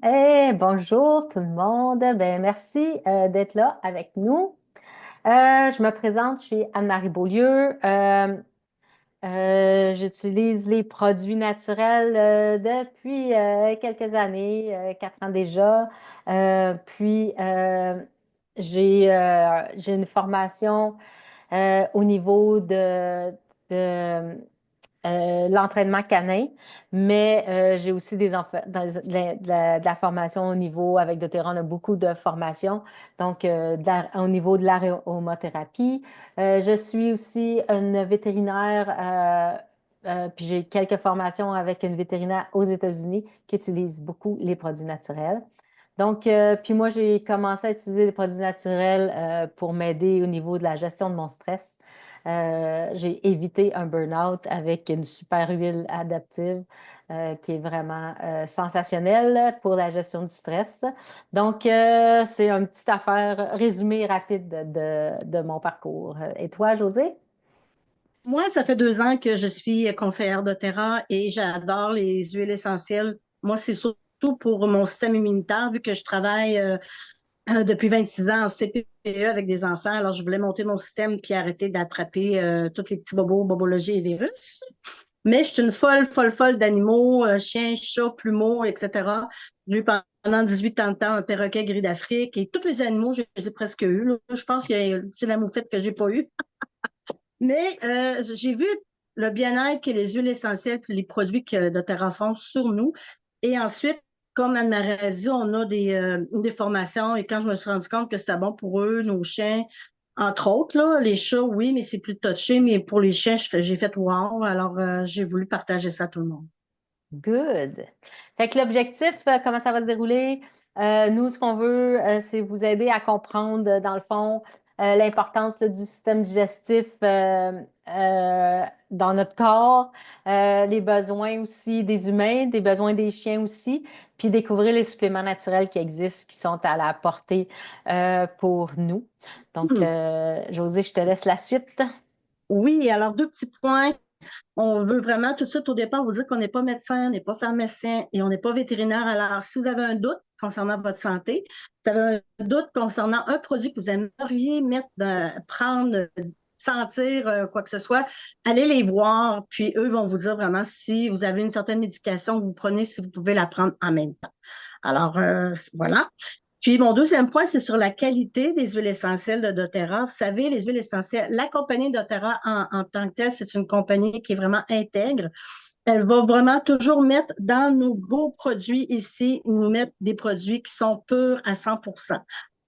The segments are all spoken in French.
Bonjour tout le monde. Merci d'être là avec nous. Je me présente, je suis Anne-Marie Beaulieu. J'utilise les produits naturels depuis quelques années, 4 ans déjà. Puis j'ai une formation au niveau de l'entraînement canin, mais j'ai aussi de la formation au niveau, avec doTERRA, on a beaucoup de formations, donc au niveau de l'aromothérapie. Je suis aussi une vétérinaire, puis j'ai quelques formations avec une vétérinaire aux États-Unis qui utilise beaucoup les produits naturels. Donc, puis moi, j'ai commencé à utiliser les produits naturels pour m'aider au niveau de la gestion de mon stress. J'ai évité un burn-out avec une super huile adaptive qui est vraiment sensationnelle pour la gestion du stress. Donc, c'est une petite affaire résumée rapide de mon parcours. Et toi, José? Moi, ça fait 2 ans que je suis conseillère doTERRA et j'adore les huiles essentielles. Moi, c'est surtout pour mon système immunitaire, vu que je travaille depuis 26 ans en CPE avec des enfants. Alors, je voulais monter mon système puis arrêter d'attraper tous les petits bobos, bobologies et virus. Mais je suis une folle, folle, folle d'animaux, chiens, chats, plumeaux, etc. J'ai eu pendant 18 ans de temps un perroquet gris d'Afrique et tous les animaux, je les ai presque eus, là. Je pense que c'est la moufette que j'ai pas eue. Mais j'ai vu le bien-être que les huiles essentielles et les produits que doTERRA font sur nous. Et ensuite, comme Anne-Marie a dit, on a des formations. Et quand je me suis rendu compte que c'était bon pour eux, nos chiens, entre autres, là, les chats, oui, mais c'est plus touché. Mais pour les chiens, j'ai fait wow. Alors, j'ai voulu partager ça à tout le monde. Good. Fait que l'objectif, comment ça va se dérouler? Nous, ce qu'on veut, c'est vous aider à comprendre, dans le fond, l'importance là, du système digestif dans notre corps, les besoins aussi des humains, des besoins des chiens aussi, puis découvrir les suppléments naturels qui existent, qui sont à la portée pour nous. Donc, Hmm. José, je te laisse la suite. Oui, alors 2 petits points. On veut vraiment tout de suite au départ vous dire qu'on n'est pas médecin, on n'est pas pharmacien et on n'est pas vétérinaire. Alors, si vous avez un doute concernant votre santé, si vous avez un doute concernant un produit que vous aimeriez prendre, sentir, quoi que ce soit, allez les voir, puis eux vont vous dire vraiment si vous avez une certaine médication que vous prenez, si vous pouvez la prendre en même temps. Alors, voilà. Puis mon deuxième point, c'est sur la qualité des huiles essentielles de doTERRA. Vous savez, les huiles essentielles, la compagnie doTERRA en tant que telle, c'est une compagnie qui est vraiment intègre. Elle va vraiment toujours mettre dans nos beaux produits ici, nous mettre des produits qui sont purs à 100%.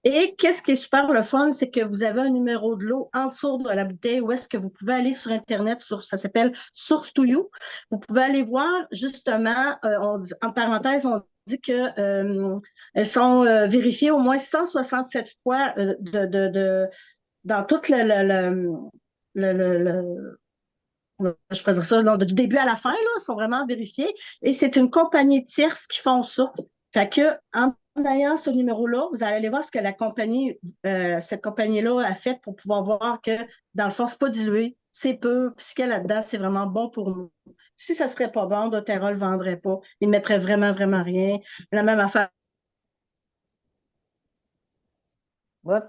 Et qu'est-ce qui est super le fun, c'est que vous avez un numéro de l'eau en dessous de la bouteille où est-ce que vous pouvez aller sur Internet, ça s'appelle Source to You. Vous pouvez aller voir justement, en parenthèse, on dit que elles sont vérifiées au moins 167 fois dans tout le je pourrais dire ça, du début à la fin, là, sont vraiment vérifiés. Et c'est une compagnie tierce qui font ça. Fait que, en ayant ce numéro-là, vous allez aller voir ce que cette compagnie-là a fait pour pouvoir voir que, dans le fond, c'est pas dilué, c'est peu, puis ce qu'il y a là-dedans, c'est vraiment bon pour nous. Si ça serait pas bon, doTERRA le vendrait pas. Il mettrait vraiment, vraiment rien. La même affaire. Oups.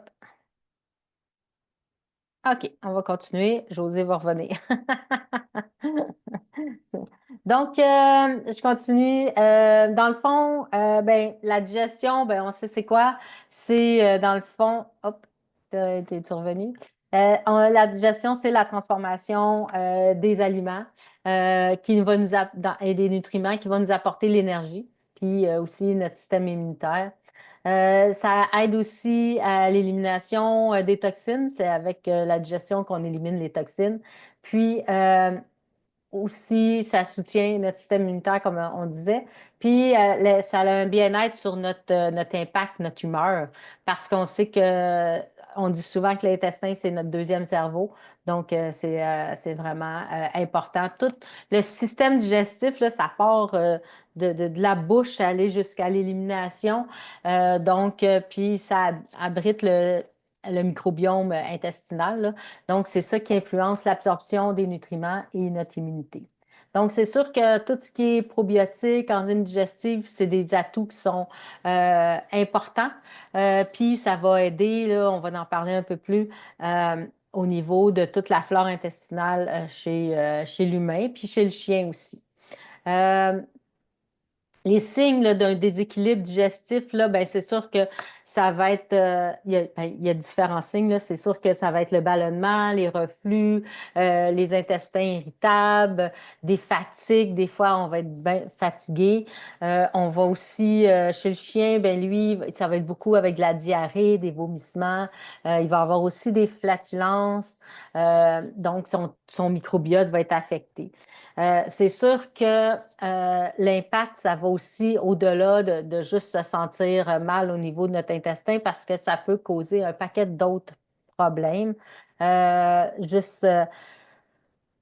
OK, on va continuer. José va revenir. Donc, je continue. Dans le fond, ben, la digestion, ben, on sait c'est quoi. C'est dans le fond, hop, t'es-tu revenu? La digestion, c'est la transformation des aliments qui va et des nutriments qui vont nous apporter l'énergie, puis aussi notre système immunitaire. Ça aide aussi à l'élimination des toxines. C'est avec la digestion qu'on élimine les toxines. Puis, aussi, ça soutient notre système immunitaire, comme on disait. Puis, ça a un bien-être sur notre impact, notre humeur, parce qu'on sait que, on dit souvent que l'intestin, c'est notre deuxième cerveau. Donc, c'est vraiment important. Tout le système digestif, là, ça part de la bouche aller jusqu'à l'élimination. Donc, puis ça abrite le microbiome intestinal, là. Donc, c'est ça qui influence l'absorption des nutriments et notre immunité. Donc, c'est sûr que tout ce qui est probiotique, enzymes digestifs, c'est des atouts qui sont importants. Puis, ça va aider, là, on va en parler un peu plus, au niveau de toute la flore intestinale chez l'humain, puis chez le chien aussi. Euh, les signes là, d'un déséquilibre digestif, là, ben, c'est sûr que ça va être, il y a différents signes, là. C'est sûr que ça va être le ballonnement, les reflux, les intestins irritables, des fatigues. Des fois, on va être bien fatigué. On va aussi, chez le chien, ben, lui, ça va être beaucoup avec de la diarrhée, des vomissements. Il va avoir aussi des flatulences. Donc, son microbiote va être affecté. C'est sûr que l'impact, ça va aussi au-delà de juste se sentir mal au niveau de notre intestin parce que ça peut causer un paquet d'autres problèmes. Juste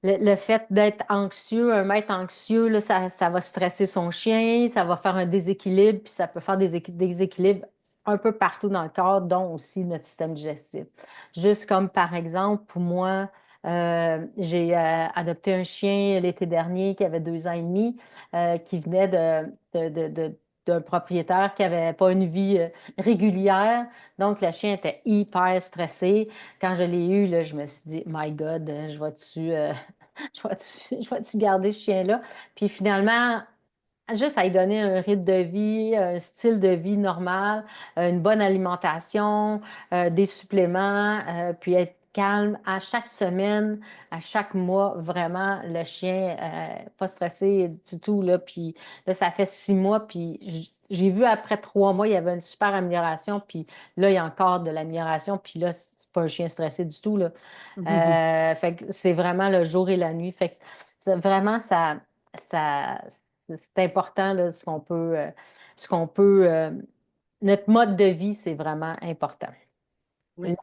le fait d'être anxieux, un maître anxieux, là, ça va stresser son chien, ça va faire un déséquilibre, puis ça peut faire des déséquilibres un peu partout dans le corps, dont aussi notre système digestif. Juste comme par exemple, pour moi, j'ai adopté un chien l'été dernier qui avait 2 ans et demi, qui venait d'un propriétaire qui n'avait pas une vie régulière. Donc, le chien était hyper stressé. Quand je l'ai eu, là, je me suis dit, My God, je vais-tu je vais-tu garder ce chien-là? Puis finalement, juste à lui donner un rythme de vie, un style de vie normal, une bonne alimentation, des suppléments, puis être calme à chaque semaine, à chaque mois, vraiment, le chien, pas stressé du tout, là. Puis là, ça fait 6 mois, puis j'ai vu après 3 mois, il y avait une super amélioration, puis là, il y a encore de l'amélioration, puis là, c'est pas un chien stressé du tout, là. Fait que c'est vraiment le jour et la nuit. Fait que vraiment, ça, c'est important, là, ce qu'on peut, notre mode de vie, c'est vraiment important. Oui.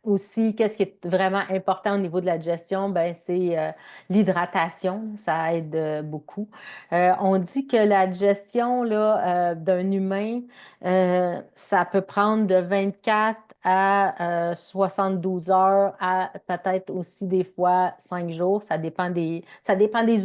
Aussi, qu'est-ce qui est vraiment important au niveau de la digestion? Ben, c'est l'hydratation. Ça aide beaucoup. On dit que la digestion là, d'un humain, ça peut prendre de 24 à 72 heures à peut-être aussi des fois 5 jours. Ça dépend des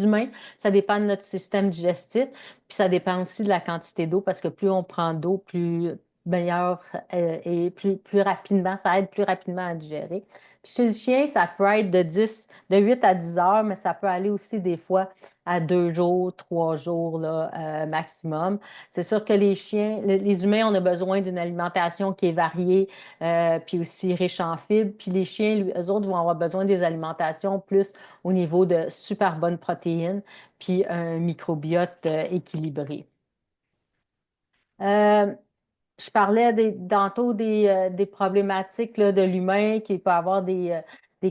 humains, ça dépend de notre système digestif, puis ça dépend aussi de la quantité d'eau parce que plus on prend d'eau, plus meilleur et plus rapidement, ça aide plus rapidement à digérer. Puis chez le chien, ça peut être de 8 à 10 heures, mais ça peut aller aussi des fois à 2 jours, 3 jours là, maximum. C'est sûr que les chiens, les humains, on a besoin d'une alimentation qui est variée, puis aussi riche en fibres. Puis les chiens, eux autres, vont avoir besoin des alimentations plus au niveau de super bonnes protéines, puis un microbiote équilibré. Euh, je parlais tantôt des problématiques là, de l'humain qui peut avoir des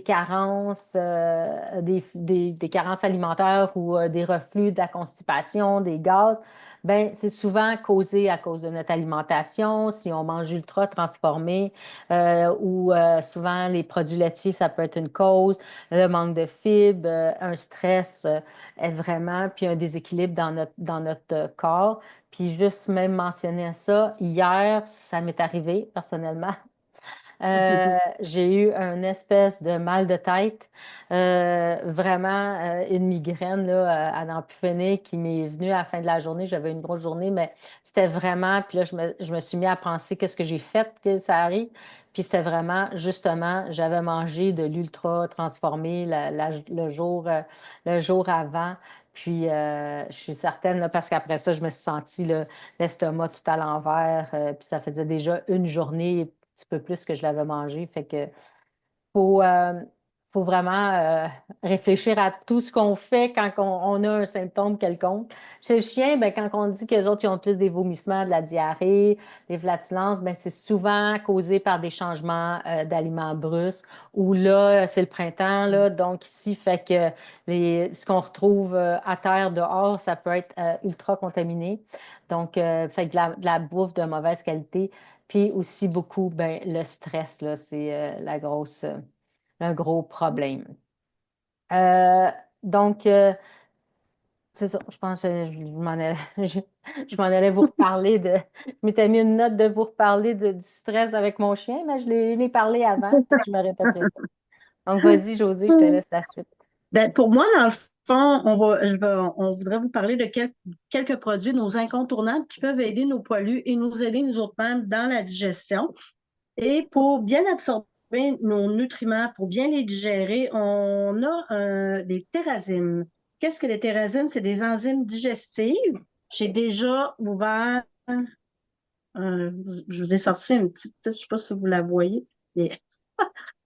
carences, des carences alimentaires ou des reflux, de la constipation, des gaz. Ben, c'est souvent causé à cause de notre alimentation, si on mange ultra transformé ou souvent les produits laitiers, ça peut être une cause, le manque de fibres, un stress est vraiment, puis un déséquilibre dans notre corps. Puis juste même mentionner ça, hier, ça m'est arrivé personnellement. J'ai eu une espèce de mal de tête, vraiment une migraine là, à n'en plus finir qui m'est venue à la fin de la journée. J'avais une grosse journée, mais c'était vraiment, puis là, je me suis mis à penser qu'est-ce que j'ai fait que ça arrive. Puis c'était vraiment, justement, j'avais mangé de l'ultra transformé le jour avant. Puis je suis certaine, là, parce qu'après ça, je me suis sentie là, l'estomac tout à l'envers. Puis ça faisait déjà une journée, un petit peu plus que je l'avais mangé. Fait que faut, euh, faut vraiment réfléchir à tout ce qu'on fait quand on a un symptôme quelconque. Chez le chien, ben, quand on dit que les autres ils ont plus des vomissements, de la diarrhée, des flatulences, ben, c'est souvent causé par des changements d'aliments brusques. Ou là, c'est le printemps, là, donc ici, fait que ce qu'on retrouve à terre dehors, ça peut être ultra contaminé. Donc, fait que de la bouffe de mauvaise qualité. Puis aussi beaucoup, ben, le stress, là, c'est un gros problème. Euh, donc, c'est ça, je pense que je m'en allais, je m'en allais vous reparler je m'étais mis une note de vous reparler du stress avec mon chien, mais je l'ai parlé avant, fait que je me répéterai pas. Donc, vas-y, Josée, je te laisse la suite. Ben, pour moi, dans le fond, on voudrait vous parler de quelques produits, nos incontournables, qui peuvent aider nos poilus et nous aider, nous autres mêmes, dans la digestion. Et pour bien absorber nos nutriments, pour bien les digérer, on a des thérazymes. Qu'est-ce que les thérazymes? C'est des enzymes digestives. J'ai déjà ouvert, je vous ai sorti une petite, je ne sais pas si vous la voyez.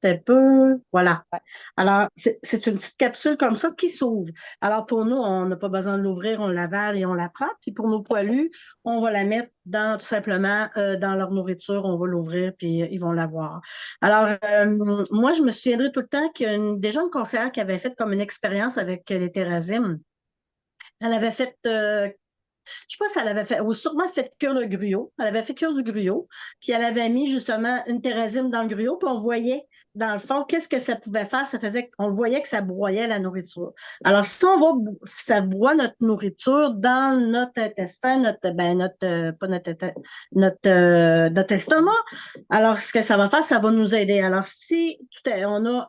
Un peu, voilà. Ouais. Alors, c'est une petite capsule comme ça qui s'ouvre. Alors, pour nous, on n'a pas besoin de l'ouvrir, on l'avale et on la prend. Puis pour nos poilus, on va la mettre tout simplement, dans leur nourriture, on va l'ouvrir, puis ils vont l'avoir. Alors, moi, je me souviendrai tout le temps qu'il y a déjà une conseillère qui avait fait comme une expérience avec les Térazim. Elle avait fait je sais pas si elle avait fait, ou sûrement fait cuire le gruau. Elle avait fait cuire du gruau, puis elle avait mis justement une thérésine dans le gruau, puis on voyait, dans le fond, qu'est-ce que ça pouvait faire? Ça faisait, on voyait que ça broyait la nourriture. Alors, si on va, ça broie notre nourriture dans notre intestin, pas notre estomac. Alors, ce que ça va faire, ça va nous aider. Alors, si on a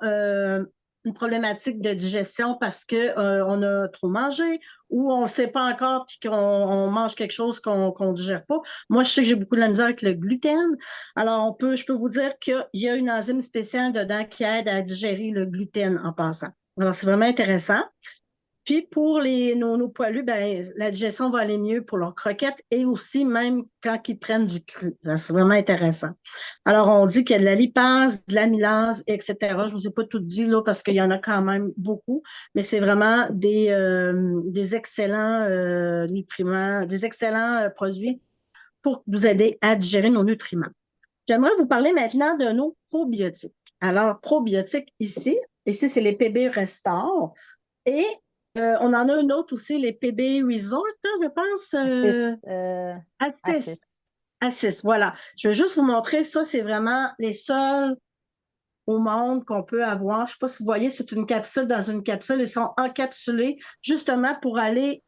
une problématique de digestion parce que on a trop mangé, ou on ne sait pas encore puis qu'on mange quelque chose qu'on ne digère pas. Moi, je sais que j'ai beaucoup de la misère avec le gluten. Alors, je peux vous dire qu'il y a une enzyme spéciale dedans qui aide à digérer le gluten en passant. Alors, c'est vraiment intéressant. Puis pour nos poilus, ben, la digestion va aller mieux pour leurs croquettes et aussi même quand ils prennent du cru. C'est vraiment intéressant. Alors, on dit qu'il y a de la lipase, de l'amylase, etc. Je ne vous ai pas tout dit là parce qu'il y en a quand même beaucoup, mais c'est vraiment des excellents nutriments, des excellents produits pour vous aider à digérer nos nutriments. J'aimerais vous parler maintenant de nos probiotiques. Alors, probiotiques ici, c'est les PB Restore. Et on en a une autre aussi, les PB Resort, hein, je pense. Assist, A6. assist. A6, voilà. Je vais juste vous montrer ça. C'est vraiment les seuls au monde qu'on peut avoir. Je ne sais pas si vous voyez, c'est une capsule dans une capsule. Ils sont encapsulés justement pour aller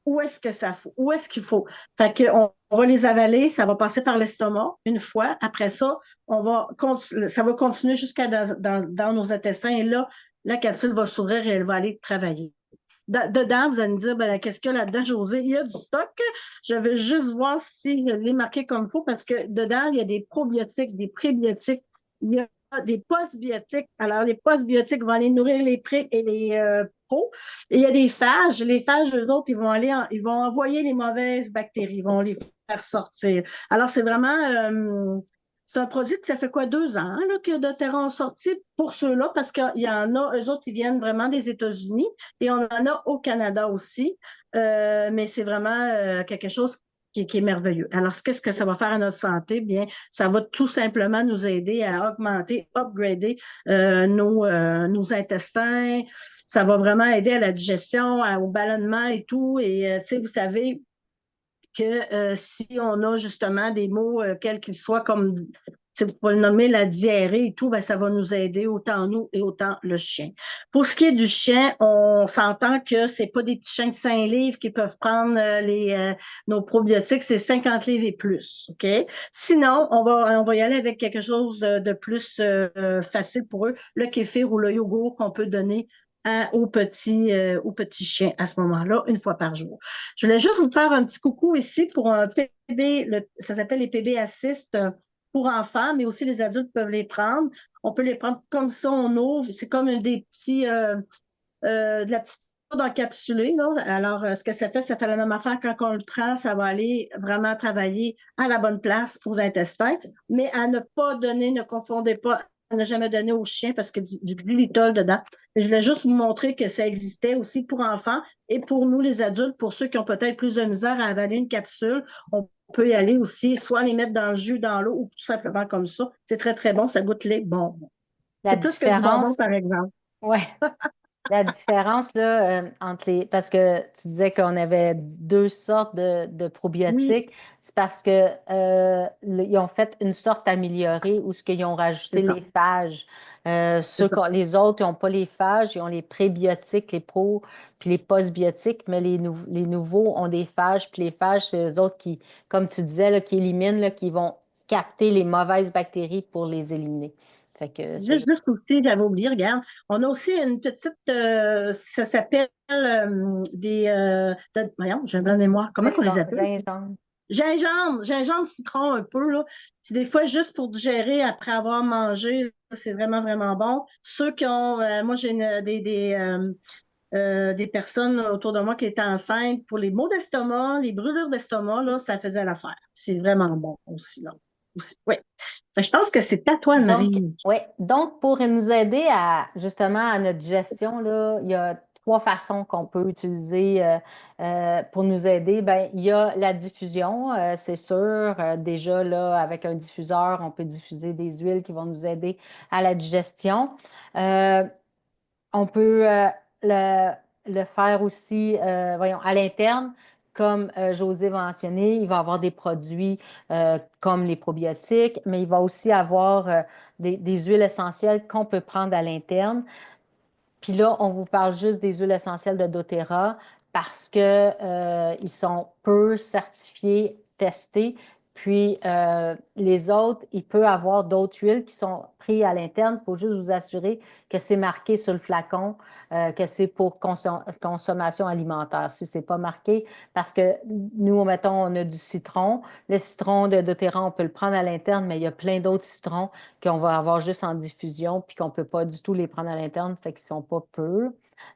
où est-ce que ça faut, où est-ce qu'il faut. Fait on va les avaler, ça va passer par l'estomac une fois. Après ça, ça va continuer jusqu'à dans nos intestins et là, la capsule va s'ouvrir et elle va aller travailler. Dedans, vous allez me dire, ben, qu'est-ce qu'il y a là-dedans, José? Il y a du stock. Je vais juste voir si je l'ai marqué comme il faut parce que dedans, il y a des probiotiques, des prébiotiques, il y a des postbiotiques. Alors, les postbiotiques vont aller nourrir les pré et les pros. Et il y a des phages. Les phages, eux autres, ils vont envoyer les mauvaises bactéries, ils vont les faire sortir. Alors, c'est un produit que ça fait quoi, 2 ans hein, là, que doTERRA ont sorti pour ceux-là, parce qu'il y en a, eux autres, ils viennent vraiment des États-Unis et on en a au Canada aussi. Mais c'est vraiment quelque chose qui est merveilleux. Alors, qu'est-ce que ça va faire à notre santé? Bien, ça va tout simplement nous aider à augmenter, upgrader nos intestins. Ça va vraiment aider à la digestion, au ballonnement et tout. Et, tu sais, vous savez, que si on a justement des mots, quels qu'ils soient, comme vous pouvez le nommer la diarrhée et tout, ben, ça va nous aider autant nous et autant le chien. Pour ce qui est du chien, on s'entend que c'est pas des petits chiens de 5 livres qui peuvent prendre nos probiotiques, c'est 50 livres et plus. OK? Sinon, on va y aller avec quelque chose de plus facile pour eux, le kéfir ou le yogourt qu'on peut donner aux petits chiens à ce moment-là, une fois par jour. Je voulais juste vous faire un petit coucou ici pour un PB, ça s'appelle les PB Assist pour enfants, mais aussi les adultes peuvent les prendre. On peut les prendre comme ça, on ouvre. C'est comme des petits, de la petite poudre encapsulée. Là. Alors, ce que ça fait la même affaire quand on le prend, ça va aller vraiment travailler à la bonne place aux intestins, mais à ne pas donner, ne confondez pas à ne jamais donner aux chiens parce que du xylitol dedans. Et je voulais juste vous montrer que ça existait aussi pour enfants et pour nous, les adultes, pour ceux qui ont peut-être plus de misère à avaler une capsule, on peut y aller aussi, soit les mettre dans le jus, dans l'eau ou tout simplement comme ça. C'est très, très bon, ça goûte les bonbons. La C'est plus que du bonbon, différence, par exemple. ouais. La différence là, entre les. Parce que tu disais qu'on avait deux sortes de Oui, probiotiques, c'est parce que ils ont fait une sorte améliorée où ce qu'ils ont rajouté c'est ça. les phages. C'est ça. Les autres, ils n'ont pas les phages, ils ont les prébiotiques, les pro, puis les postbiotiques, mais les nouveaux ont des phages, puis les phages, c'est eux autres qui, comme tu disais, là, qui éliminent, là, qui vont capter les mauvaises bactéries pour les éliminer. Fait que c'est juste. Juste aussi, j'avais oublié, regarde, on a aussi une petite, ça s'appelle voyons, j'ai un blanc de mémoire. Comment on les appelle? Gingembre. Gingembre, citron un peu, là. Puis des fois, juste pour digérer après avoir mangé, là, c'est vraiment, vraiment bon. Ceux qui ont, moi, j'ai des personnes autour de moi qui étaient enceintes pour les maux d'estomac, les brûlures d'estomac, là, ça faisait l'affaire. C'est vraiment bon aussi, là. Aussi, oui. Fait que je pense que c'est à toi, Donc, Marie. oui. Donc, pour nous aider à justement à notre gestion, là, il y a trois façons qu'on peut utiliser pour nous aider. Ben, il y a la diffusion, c'est sûr. Déjà, là, avec un diffuseur, on peut diffuser des huiles qui vont nous aider à la digestion. Euh, On peut le, le faire aussi, voyons, à l'interne, comme José va mentionner, il va avoir des produits comme les probiotiques, mais il va aussi avoir des huiles essentielles qu'on peut prendre à l'interne. Puis là, on vous parle juste des huiles essentielles de doTERRA parce que ils sont peu certifiés, testés. Puis les autres, il peut y avoir d'autres huiles qui sont prises à l'interne. Il faut juste vous assurer que c'est marqué sur le flacon, que c'est pour consommation alimentaire. Si c'est pas marqué, parce que nous, mettons, on a du citron. Le citron de doTERRA, on peut le prendre à l'interne, mais il y a plein d'autres citrons qu'on va avoir juste en diffusion, puis qu'on ne peut pas du tout les prendre à l'interne, fait qu'ils ne sont pas purs.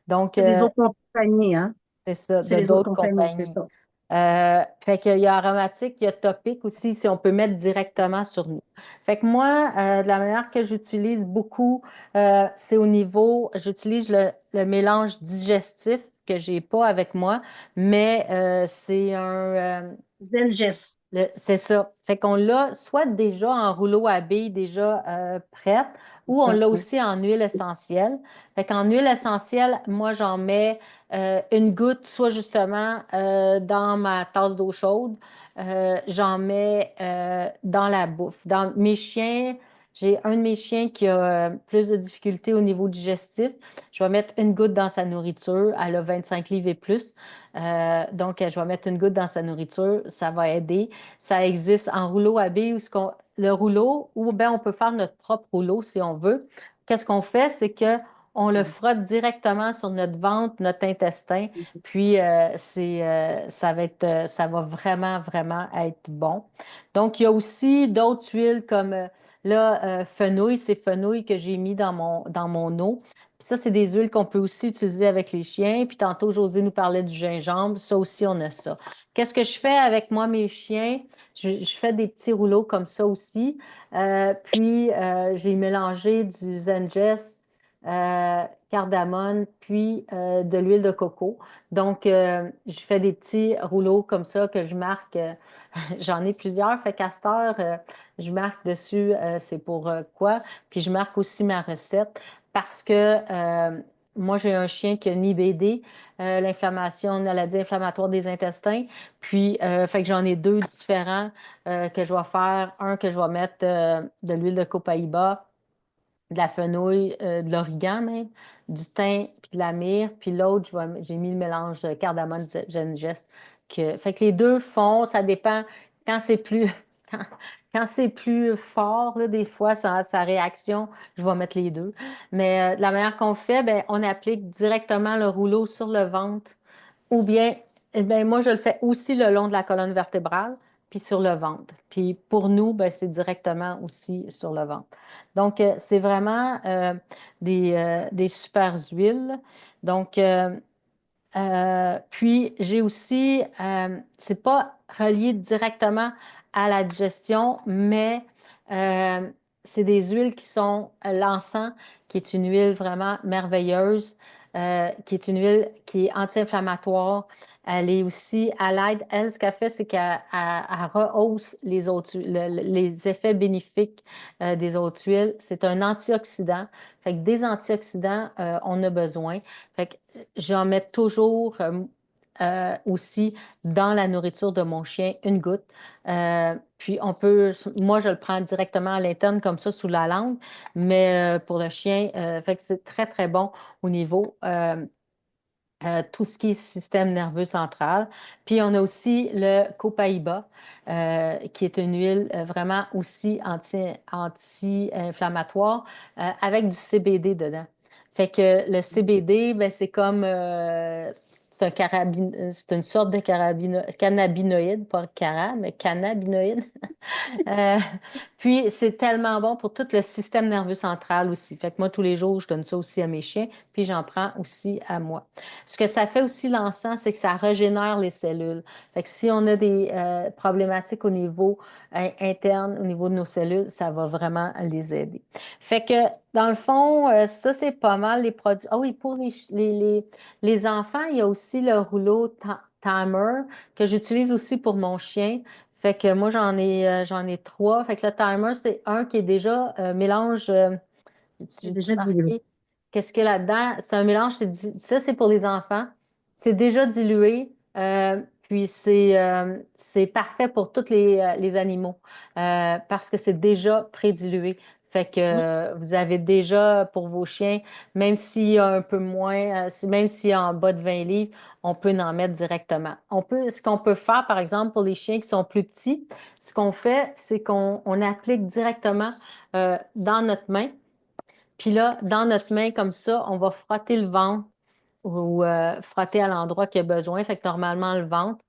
Donc, C'est des autres compagnies, hein? c'est ça, C'est de les autres d'autres compagnies, c'est compagnies. ça. Fait qu'il y a aromatique, il y a topique aussi, si on peut mettre directement sur nous. Fait que moi, de la manière que j'utilise beaucoup, c'est au niveau, j'utilise le mélange digestif que j'ai pas avec moi, mais c'est Zengest. c'est ça. Fait qu'on l'a soit déjà en rouleau à billes, déjà prête, ou on Ça, l'a oui. aussi en huile essentielle. Fait qu'en huile essentielle, moi, j'en mets une goutte, soit justement dans ma tasse d'eau chaude, j'en mets dans la bouffe. Dans mes chiens, j'ai un de mes chiens qui a plus de difficultés au niveau digestif. Je vais mettre une goutte dans sa nourriture. Elle a 25 livres et plus. Donc, je vais mettre une goutte dans sa nourriture. Ça va aider. Ça existe en rouleau à billes le rouleau, ou bien on peut faire notre propre rouleau si on veut. Qu'est-ce qu'on fait? C'est que on le frotte directement sur notre ventre, notre intestin, puis ça va vraiment, vraiment être bon. Donc, il y a aussi d'autres huiles comme fenouil, c'est fenouil que j'ai mis dans mon eau. Puis ça, c'est des huiles qu'on peut aussi utiliser avec les chiens. Puis tantôt, José nous parlait du gingembre. Ça aussi, on a ça. Qu'est-ce que je fais avec moi, mes chiens? Je fais des petits rouleaux comme ça aussi. Puis, j'ai mélangé du Zengest, cardamone, puis de l'huile de coco. Donc, je fais des petits rouleaux comme ça que je marque. J'en ai plusieurs. Fait qu'à cette heure, je marque dessus, c'est pour quoi. Puis, je marque aussi ma recette parce que moi, j'ai un chien qui a une IBD, l'inflammation, une maladie inflammatoire des intestins. Puis, fait que j'en ai deux différents que je vais faire. Un que je vais mettre de l'huile de copaïba, de la fenouil, de l'origan même, du thym puis de la myrrhe. Puis l'autre, j'ai mis le mélange de cardamone gingeste. Fait que les deux font, ça dépend. Quand c'est plus, quand, quand c'est plus fort, là, des fois, sa réaction, je vais mettre les deux. Mais de la manière qu'on fait, ben, on applique directement le rouleau sur le ventre ou bien, eh bien, moi, je le fais aussi le long de la colonne vertébrale, puis sur le ventre. Puis pour nous, ben, c'est directement aussi sur le ventre. Donc, c'est vraiment des super huiles. Donc, puis j'ai aussi, c'est pas relié directement à la digestion, mais euh, c'est des huiles qui sont l'encens, qui est une huile vraiment merveilleuse, qui est une huile qui est anti-inflammatoire. Elle est aussi à l'aide, elle, ce qu'elle fait, c'est qu'elle rehausse les effets bénéfiques des autres huiles. C'est un antioxydant. Fait que des antioxydants, on a besoin. Fait que j'en mets toujours aussi dans la nourriture de mon chien une goutte. Puis moi je le prends directement à l'interne comme ça sous la langue, mais pour le chien, fait que c'est très très bon au niveau tout ce qui est système nerveux central. Puis on a aussi le copaïba, qui est une huile vraiment aussi anti-inflammatoire avec du CBD dedans. Fait que le CBD, ben, c'est comme c'est c'est une sorte de cannabinoïde, pas cara, mais cannabinoïde. Euh, Puis, c'est tellement bon pour tout le système nerveux central aussi. Fait que moi, tous les jours, je donne ça aussi à mes chiens, puis j'en prends aussi à moi. Ce que ça fait aussi, l'encens, c'est que ça régénère les cellules. Fait que si on a des problématiques au niveau interne, au niveau de nos cellules, ça va vraiment les aider. Fait que, dans le fond, ça, c'est pas mal les produits. Ah oui, pour les enfants, il y a aussi le rouleau Timer que j'utilise aussi pour mon chien. Fait que moi, j'en ai trois. Fait que le timer, c'est un qui est déjà mélange. C'est J'ai-tu déjà dilué. marqué? Qu'est-ce qu'il y a là-dedans? C'est un mélange, ça, c'est pour les enfants. C'est déjà dilué. Puis c'est parfait pour tous les animaux parce que c'est déjà prédilué. Fait que Mm. vous avez déjà pour vos chiens, même s'il y a un peu moins, même s'il y a en bas de 20 livres, on peut en mettre directement. Ce qu'on peut faire, par exemple, pour les chiens qui sont plus petits, ce qu'on fait, c'est qu'on applique directement dans notre main. Puis là, dans notre main, comme ça, on va frotter le ventre ou frotter à l'endroit qu'il y a besoin. Fait que normalement, le ventre.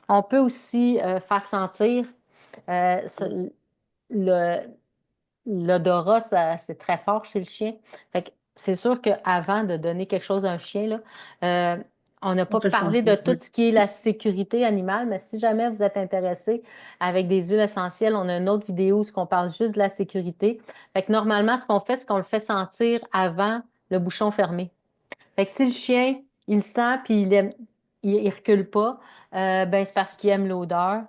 On peut aussi faire sentir le, l'odorat, c'est très fort chez le chien. Fait que c'est sûr qu'avant de donner quelque chose à un chien, là, on n'a On pas peut parlé de sentir. tout Oui. ce qui est la sécurité animale, mais si jamais vous êtes intéressé avec des huiles essentielles, on a une autre vidéo où on parle juste de la sécurité. Fait que normalement, ce qu'on fait, c'est qu'on le fait sentir avant le bouchon fermé. Fait que si le chien, il le sent puis il recule pas, ben c'est parce qu'il aime l'odeur.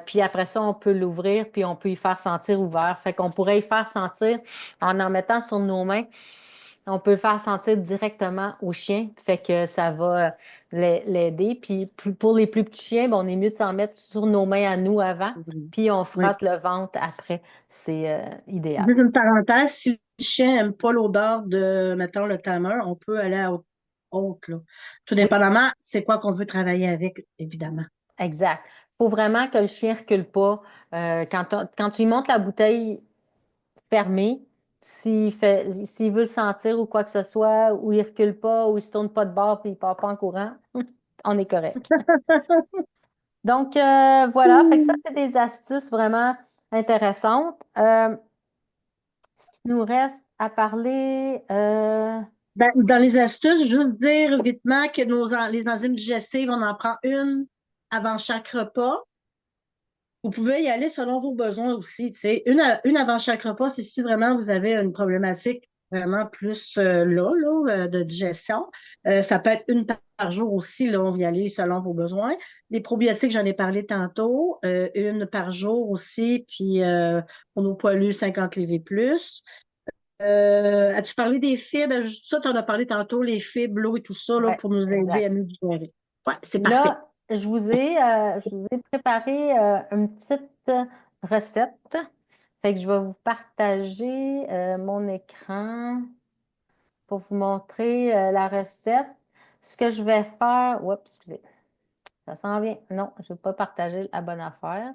Puis après ça, on peut l'ouvrir puis on peut y faire sentir ouvert. Fait qu'on pourrait y faire sentir en mettant sur nos mains. On peut le faire sentir directement au chien. Fait que ça va l'aider. Puis pour les plus petits chiens, ben, on est mieux de s'en mettre sur nos mains à nous avant. Puis on Oui. frotte le ventre après. C'est idéal. Juste une parenthèse, si le chien n'aime pas l'odeur de, mettons, le timer, on peut aller à autre, là. Tout Oui, dépendamment, c'est quoi qu'on veut travailler avec, évidemment. exact. Il faut vraiment que le chien ne recule pas. Quand tu lui montres la bouteille fermée, s'il veut le sentir ou quoi que ce soit, ou il ne recule pas, ou il ne se tourne pas de bord puis il ne part pas en courant, on est correct. Donc, voilà. Fait que ça, Hmm. c'est des astuces vraiment intéressantes. Ce qui nous reste à parler, Dans les astuces, juste dire vitement que les enzymes digestives, on en prend une avant chaque repas. Vous pouvez y aller selon vos besoins aussi. Tu sais. Une avant chaque repas, c'est si vraiment vous avez une problématique vraiment plus de digestion. Ça peut être une par jour aussi, là, on va y aller selon vos besoins. Les probiotiques, j'en ai parlé tantôt, une par jour aussi, puis pour nos poilus, 50 livres et plus. As-tu parlé des fibres? Ça, tu en as parlé tantôt, les fibres, l'eau et tout ça, là, ouais, pour nous aider exact. à mieux digérer. Ouais, c'est parfait. Là, je vous ai préparé une petite recette. Fait que je vais vous partager mon écran pour vous montrer la recette. Ce que je vais faire, oups, excusez, ça s'en vient. Non, je ne vais pas partager la bonne affaire.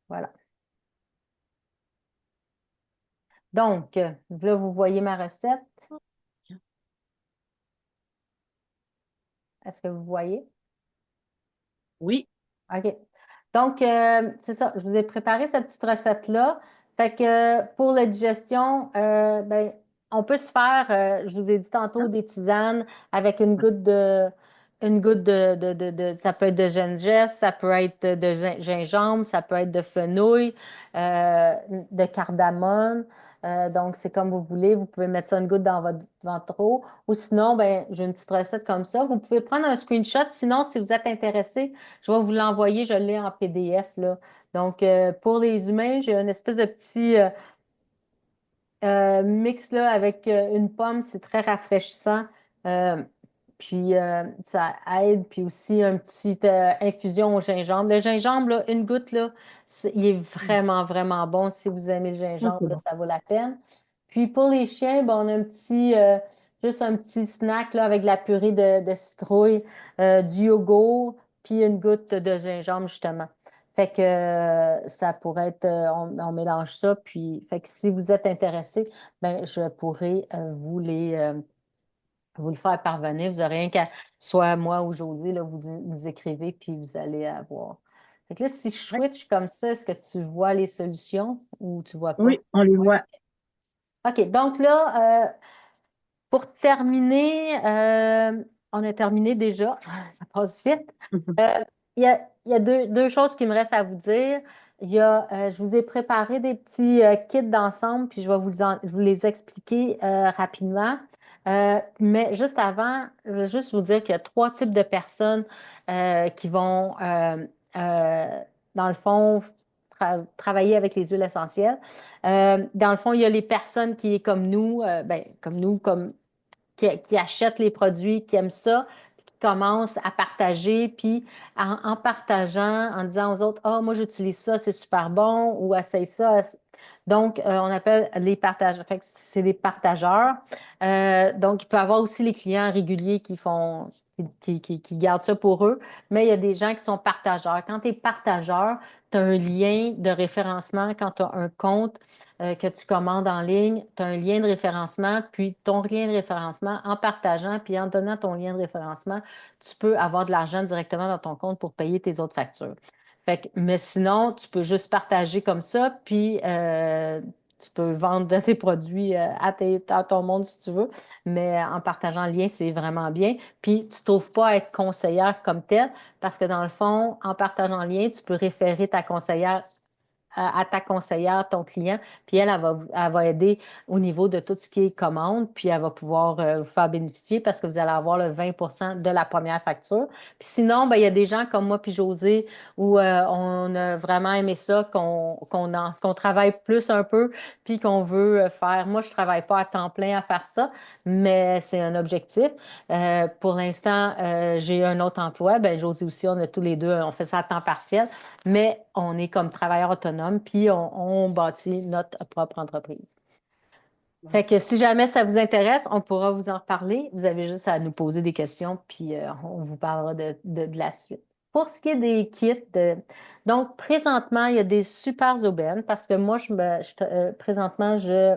Voilà. Donc, là, vous voyez ma recette. Est-ce que vous voyez? Oui. OK. Donc, c'est ça. Je vous ai préparé cette petite recette-là. Fait que pour la digestion, ben, on peut se faire, je vous ai dit tantôt, des tisanes avec une goutte ça peut être de gingembre, ça peut être de gingembre, ça peut être de fenouil, de cardamome. Donc, c'est comme vous voulez. Vous pouvez mettre ça une goutte dans votre eau. Ou sinon, ben, j'ai une petite recette comme ça. Vous pouvez prendre un screenshot. Sinon, si vous êtes intéressé, je vais vous l'envoyer, je l'ai en PDF, là. Donc, pour les humains, j'ai une espèce de petit mix là, avec une pomme, c'est très rafraîchissant. Euh, puis ça aide, puis aussi une petite infusion au gingembre. Le gingembre, là, une goutte, là, il est vraiment, vraiment bon. Si vous aimez le Ah, gingembre, c'est là, bon. ça vaut la peine. Puis pour les chiens, ben, on a juste un petit snack là, avec de la purée de citrouille, du yogourt, puis une goutte de gingembre, justement. Fait que ça pourrait être, on mélange ça, puis fait que si vous êtes intéressé, ben, je pourrais vous le faire parvenir. Vous n'aurez rien qu'à, soit moi ou José, là, vous écrivez, puis vous allez avoir. Fait que là, si je Ouais. switch comme ça, est-ce que tu vois les solutions ou tu vois pas? Oui, on les voit. OK, donc là, pour terminer, on a terminé déjà. Ça passe vite. Euh, il y a deux choses qui me restent à vous dire. Je vous ai préparé des petits kits d'ensemble, puis je vais vous les expliquer rapidement. Mais juste avant, je veux juste vous dire qu'il y a trois types de personnes qui vont, dans le fond, travailler avec les huiles essentielles. Dans le fond, il y a les personnes qui, comme nous, ben, comme nous, qui achètent les produits, qui aiment ça, qui commencent à partager, puis en partageant, en disant aux autres, ah, moi j'utilise ça, c'est super bon, ou essaye ça. Donc, on appelle les partageurs. Fait que c'est des partageurs. Donc, il peut y avoir aussi les clients réguliers qui font, qui gardent ça pour eux, mais il y a des gens qui sont partageurs. Quand tu es partageur, tu as un lien de référencement quand tu as un compte que tu commandes en ligne, tu as un lien de référencement, puis ton lien de référencement, en partageant, puis en donnant ton lien de référencement, tu peux avoir de l'argent directement dans ton compte pour payer tes autres factures. Fait que, mais sinon, tu peux juste partager comme ça, puis tu peux vendre tes produits à ton monde si tu veux, mais en partageant le lien, c'est vraiment bien. Puis tu ne trouves pas à être conseillère comme telle, parce que dans le fond, en partageant le lien, tu peux référer ta conseillère à ta conseillère, ton client, puis elle va aider au niveau de tout ce qui est commande, puis elle va pouvoir vous faire bénéficier parce que vous allez avoir le 20 de la première facture. Puis sinon, ben, il y a des gens comme moi puis José où on a vraiment aimé ça, qu'on travaille plus un peu, puis qu'on veut faire. Moi, je travaille pas à temps plein à faire ça, mais c'est un objectif. Pour l'instant, j'ai un autre emploi. Ben, José aussi, on a tous les deux, on fait ça à temps partiel mais on est comme travailleur autonome, puis on bâtit notre propre entreprise. Fait que si jamais ça vous intéresse, on pourra vous en reparler. Vous avez juste à nous poser des questions, puis on vous parlera de la suite. Pour ce qui est des kits, donc présentement, il y a des super aubaines parce que moi, présentement, je